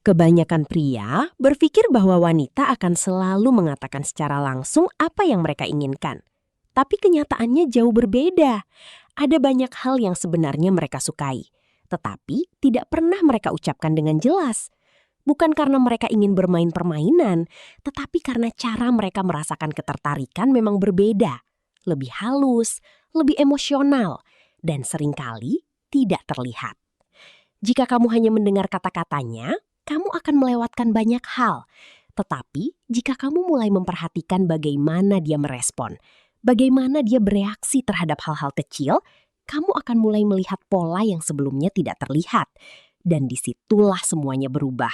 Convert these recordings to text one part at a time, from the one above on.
Kebanyakan pria berpikir bahwa wanita akan selalu mengatakan secara langsung apa yang mereka inginkan. Tapi kenyataannya jauh berbeda. Ada banyak hal yang sebenarnya mereka sukai, tetapi tidak pernah mereka ucapkan dengan jelas. Bukan karena mereka ingin bermain permainan, tetapi karena cara mereka merasakan ketertarikan memang berbeda. Lebih halus, lebih emosional, dan seringkali tidak terlihat. Jika kamu hanya mendengar kata-katanya, kamu akan melewatkan banyak hal. Tetapi jika kamu mulai memperhatikan bagaimana dia merespon, bagaimana dia bereaksi terhadap hal-hal kecil, kamu akan mulai melihat pola yang sebelumnya tidak terlihat. Dan disitulah semuanya berubah.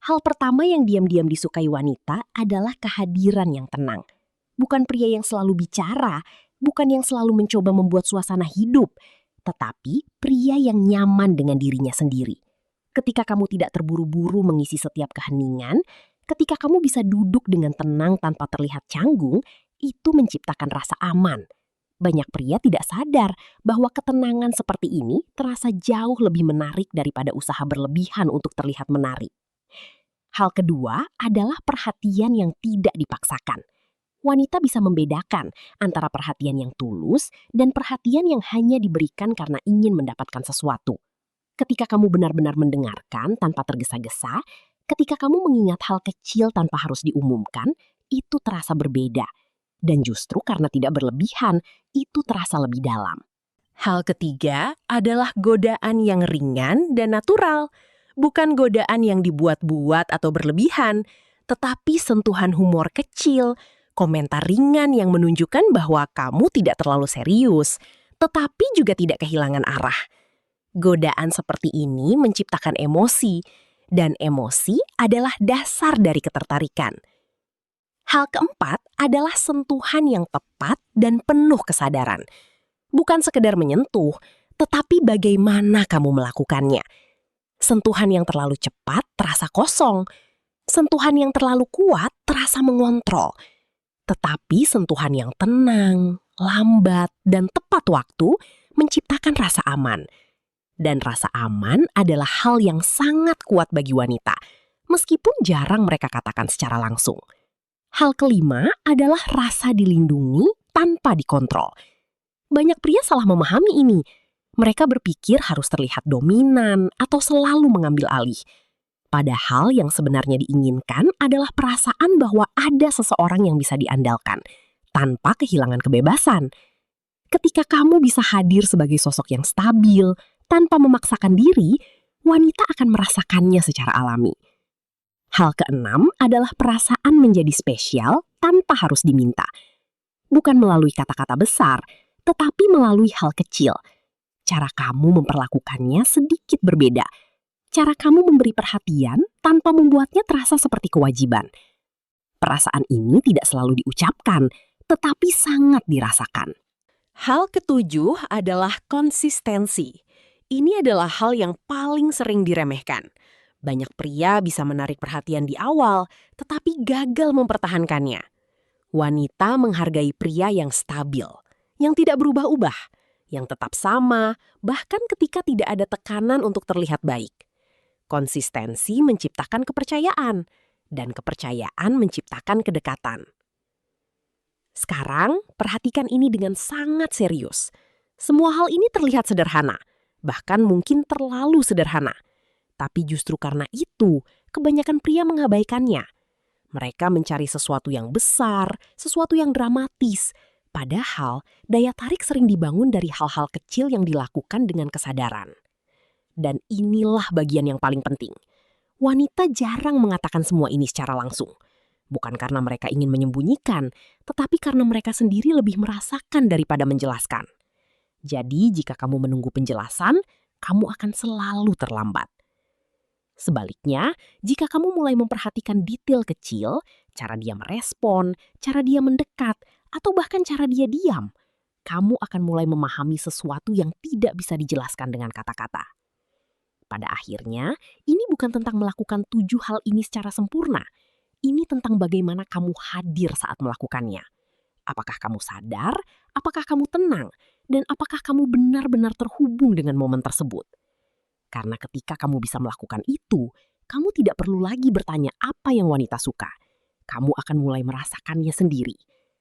Hal pertama yang diam-diam disukai wanita adalah kehadiran yang tenang. Bukan pria yang selalu bicara, bukan yang selalu mencoba membuat suasana hidup, tetapi pria yang nyaman dengan dirinya sendiri. Ketika kamu tidak terburu-buru mengisi setiap keheningan, ketika kamu bisa duduk dengan tenang tanpa terlihat canggung, itu menciptakan rasa aman. Banyak pria tidak sadar bahwa ketenangan seperti ini terasa jauh lebih menarik daripada usaha berlebihan untuk terlihat menarik. Hal kedua adalah perhatian yang tidak dipaksakan. Wanita bisa membedakan antara perhatian yang tulus dan perhatian yang hanya diberikan karena ingin mendapatkan sesuatu. Ketika kamu benar-benar mendengarkan tanpa tergesa-gesa, ketika kamu mengingat hal kecil tanpa harus diumumkan, itu terasa berbeda. Dan justru karena tidak berlebihan, itu terasa lebih dalam. Hal ketiga adalah godaan yang ringan dan natural. Bukan godaan yang dibuat-buat atau berlebihan, tetapi sentuhan humor kecil, komentar ringan yang menunjukkan bahwa kamu tidak terlalu serius, tetapi juga tidak kehilangan arah. Godaan seperti ini menciptakan emosi, dan emosi adalah dasar dari ketertarikan. Hal keempat adalah sentuhan yang tepat dan penuh kesadaran. Bukan sekedar menyentuh, tetapi bagaimana kamu melakukannya. Sentuhan yang terlalu cepat terasa kosong. Sentuhan yang terlalu kuat terasa mengontrol. Tetapi sentuhan yang tenang, lambat, dan tepat waktu menciptakan rasa aman. Dan rasa aman adalah hal yang sangat kuat bagi wanita, meskipun jarang mereka katakan secara langsung. Hal kelima adalah rasa dilindungi tanpa dikontrol. Banyak pria salah memahami ini. Mereka berpikir harus terlihat dominan atau selalu mengambil alih. Padahal yang sebenarnya diinginkan adalah perasaan bahwa ada seseorang yang bisa diandalkan, tanpa kehilangan kebebasan. Ketika kamu bisa hadir sebagai sosok yang stabil, tanpa memaksakan diri, wanita akan merasakannya secara alami. Hal keenam adalah perasaan menjadi spesial tanpa harus diminta. Bukan melalui kata-kata besar, tetapi melalui hal kecil. Cara kamu memperlakukannya sedikit berbeda. Cara kamu memberi perhatian tanpa membuatnya terasa seperti kewajiban. Perasaan ini tidak selalu diucapkan, tetapi sangat dirasakan. Hal ketujuh adalah konsistensi. Ini adalah hal yang paling sering diremehkan. Banyak pria bisa menarik perhatian di awal, tetapi gagal mempertahankannya. Wanita menghargai pria yang stabil, yang tidak berubah-ubah, yang tetap sama, bahkan ketika tidak ada tekanan untuk terlihat baik. Konsistensi menciptakan kepercayaan, dan kepercayaan menciptakan kedekatan. Sekarang, perhatikan ini dengan sangat serius. Semua hal ini terlihat sederhana, bahkan mungkin terlalu sederhana. Tapi justru karena itu, kebanyakan pria mengabaikannya. Mereka mencari sesuatu yang besar, sesuatu yang dramatis. Padahal, daya tarik sering dibangun dari hal-hal kecil yang dilakukan dengan kesadaran. Dan inilah bagian yang paling penting. Wanita jarang mengatakan semua ini secara langsung. Bukan karena mereka ingin menyembunyikan, tetapi karena mereka sendiri lebih merasakan daripada menjelaskan. Jadi, jika kamu menunggu penjelasan, kamu akan selalu terlambat. Sebaliknya, jika kamu mulai memperhatikan detail kecil, cara dia merespon, cara dia mendekat, atau bahkan cara dia diam, kamu akan mulai memahami sesuatu yang tidak bisa dijelaskan dengan kata-kata. Pada akhirnya, ini bukan tentang melakukan 7 hal ini secara sempurna. Ini tentang bagaimana kamu hadir saat melakukannya. Apakah kamu sadar, apakah kamu tenang, dan apakah kamu benar-benar terhubung dengan momen tersebut. Karena ketika kamu bisa melakukan itu, kamu kamu tidak perlu lagi bertanya apa yang wanita suka. Kamu akan mulai merasakannya sendiri.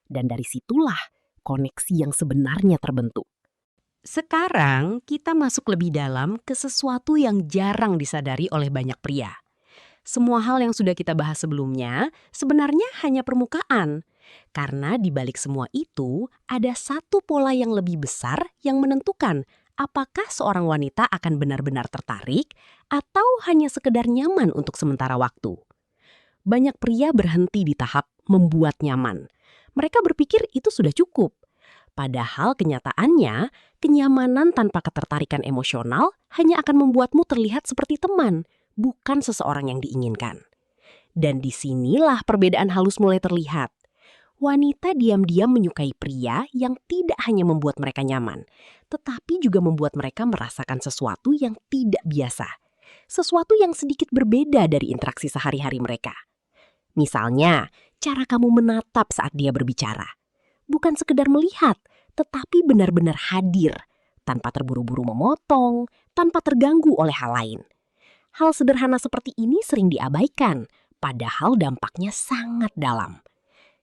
Dan dari situlah koneksi yang sebenarnya terbentuk. Sekarang kita masuk lebih dalam ke sesuatu yang jarang disadari oleh banyak pria. Semua hal yang sudah kita bahas sebelumnya sebenarnya hanya permukaan. Karena di balik semua itu ada satu pola yang lebih besar yang menentukan apakah seorang wanita akan benar-benar tertarik atau hanya sekedar nyaman untuk sementara waktu. Banyak pria berhenti di tahap membuat nyaman. Mereka berpikir itu sudah cukup. Padahal kenyataannya, kenyamanan tanpa ketertarikan emosional hanya akan membuatmu terlihat seperti teman, bukan seseorang yang diinginkan. Dan disinilah perbedaan halus mulai terlihat. Wanita diam-diam menyukai pria yang tidak hanya membuat mereka nyaman, tetapi juga membuat mereka merasakan sesuatu yang tidak biasa. Sesuatu yang sedikit berbeda dari interaksi sehari-hari mereka. Misalnya, cara kamu menatap saat dia berbicara. Bukan sekedar melihat, tetapi benar-benar hadir, tanpa terburu-buru memotong, tanpa terganggu oleh hal lain. Hal sederhana seperti ini sering diabaikan, padahal dampaknya sangat dalam.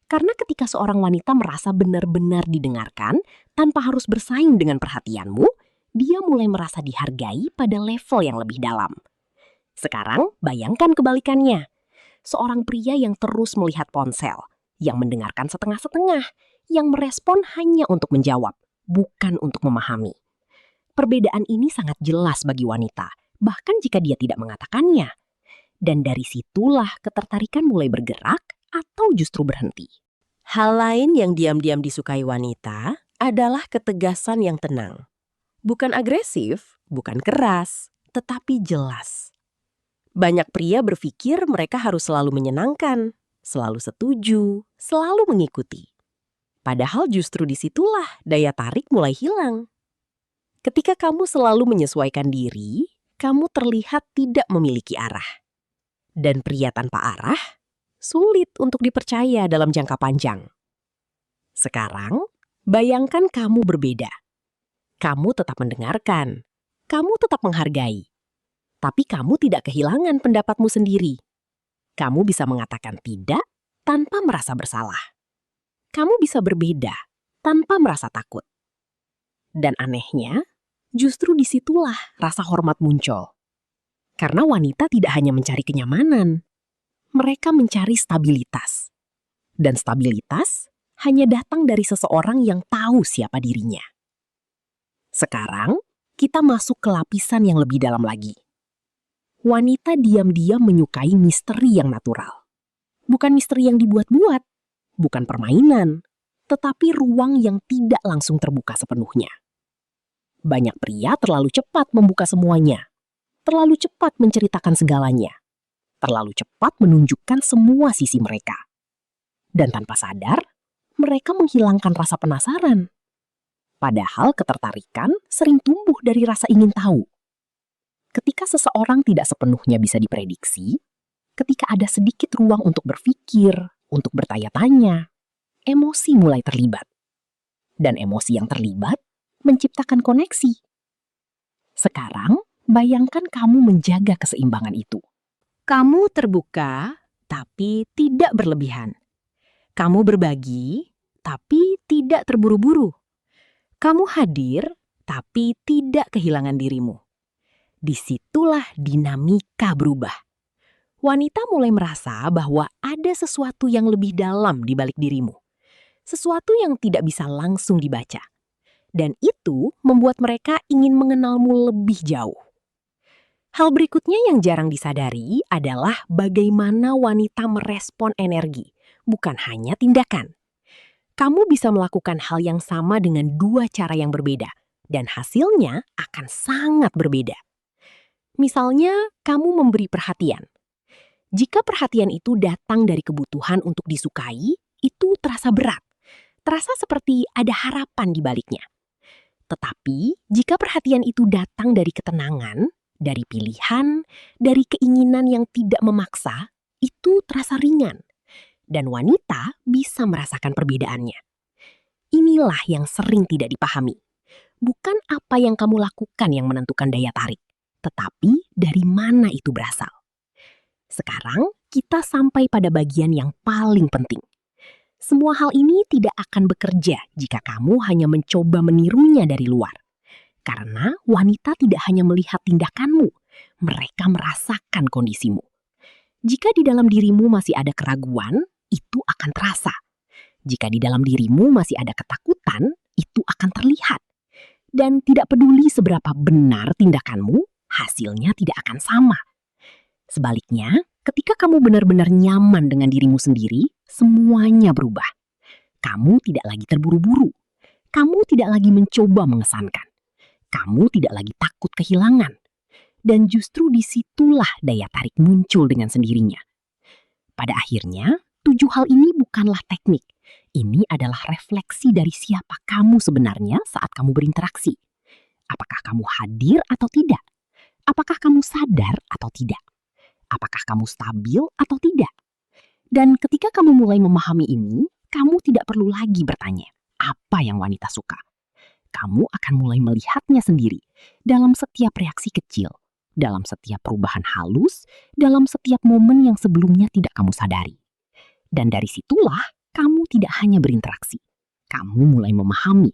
Karena ketika seorang wanita merasa benar-benar didengarkan, tanpa harus bersaing dengan perhatianmu, dia mulai merasa dihargai pada level yang lebih dalam. Sekarang, bayangkan kebalikannya. Seorang pria yang terus melihat ponsel, yang mendengarkan setengah-setengah, yang merespon hanya untuk menjawab, bukan untuk memahami. Perbedaan ini sangat jelas bagi wanita, bahkan jika dia tidak mengatakannya. Dan dari situlah ketertarikan mulai bergerak atau justru berhenti. Hal lain yang diam-diam disukai wanita adalah ketegasan yang tenang. Bukan agresif, bukan keras, tetapi jelas. Banyak pria berpikir mereka harus selalu menyenangkan, selalu setuju, selalu mengikuti. Padahal justru disitulah daya tarik mulai hilang. Ketika kamu selalu menyesuaikan diri, kamu terlihat tidak memiliki arah. Dan pria tanpa arah, sulit untuk dipercaya dalam jangka panjang. Sekarang, bayangkan kamu berbeda. Kamu tetap mendengarkan, kamu tetap menghargai. Tapi kamu tidak kehilangan pendapatmu sendiri. Kamu bisa mengatakan tidak tanpa merasa bersalah. Kamu bisa berbeda tanpa merasa takut. Dan anehnya, justru disitulah rasa hormat muncul. Karena wanita tidak hanya mencari kenyamanan, mereka mencari stabilitas. Dan stabilitas hanya datang dari seseorang yang tahu siapa dirinya. Sekarang, kita masuk ke lapisan yang lebih dalam lagi. Wanita diam-diam menyukai misteri yang natural. Bukan misteri yang dibuat-buat, bukan permainan, tetapi ruang yang tidak langsung terbuka sepenuhnya. Banyak pria terlalu cepat membuka semuanya, terlalu cepat menceritakan segalanya, terlalu cepat menunjukkan semua sisi mereka. Dan tanpa sadar, mereka menghilangkan rasa penasaran. Padahal ketertarikan sering tumbuh dari rasa ingin tahu. Ketika seseorang tidak sepenuhnya bisa diprediksi, ketika ada sedikit ruang untuk berpikir, untuk bertanya-tanya, emosi mulai terlibat. Dan emosi yang terlibat menciptakan koneksi. Sekarang, bayangkan kamu menjaga keseimbangan itu. Kamu terbuka, tapi tidak berlebihan. Kamu berbagi, tapi tidak terburu-buru. Kamu hadir, tapi tidak kehilangan dirimu. Disitulah dinamika berubah. Wanita mulai merasa bahwa ada sesuatu yang lebih dalam di balik dirimu. Sesuatu yang tidak bisa langsung dibaca. Dan itu membuat mereka ingin mengenalmu lebih jauh. Hal berikutnya yang jarang disadari adalah bagaimana wanita merespon energi, bukan hanya tindakan. Kamu bisa melakukan hal yang sama dengan dua cara yang berbeda, dan hasilnya akan sangat berbeda. Misalnya, kamu memberi perhatian. Jika perhatian itu datang dari kebutuhan untuk disukai, itu terasa berat. Terasa seperti ada harapan di baliknya. Tetapi, jika perhatian itu datang dari ketenangan, dari pilihan, dari keinginan yang tidak memaksa, itu terasa ringan. Dan wanita bisa merasakan perbedaannya. Inilah yang sering tidak dipahami. Bukan apa yang kamu lakukan yang menentukan daya tarik, tetapi dari mana itu berasal. Sekarang kita sampai pada bagian yang paling penting. Semua hal ini tidak akan bekerja jika kamu hanya mencoba menirunya dari luar. Karena wanita tidak hanya melihat tindakanmu, mereka merasakan kondisimu. Jika di dalam dirimu masih ada keraguan, itu akan terasa. Jika di dalam dirimu masih ada ketakutan, itu akan terlihat. Dan tidak peduli seberapa benar tindakanmu, hasilnya tidak akan sama. Sebaliknya, ketika kamu benar-benar nyaman dengan dirimu sendiri, semuanya berubah. Kamu tidak lagi terburu-buru. Kamu tidak lagi mencoba mengesankan. Kamu tidak lagi takut kehilangan. Dan justru disitulah daya tarik muncul dengan sendirinya. Pada akhirnya, 7 hal ini bukanlah teknik. Ini adalah refleksi dari siapa kamu sebenarnya saat kamu berinteraksi. Apakah kamu hadir atau tidak? Apakah kamu sadar atau tidak? Apakah kamu stabil atau tidak? Dan ketika kamu mulai memahami ini, kamu tidak perlu lagi bertanya, apa yang wanita suka? Kamu akan mulai melihatnya sendiri dalam setiap reaksi kecil, dalam setiap perubahan halus, dalam setiap momen yang sebelumnya tidak kamu sadari. Dan dari situlah kamu tidak hanya berinteraksi, kamu mulai memahami.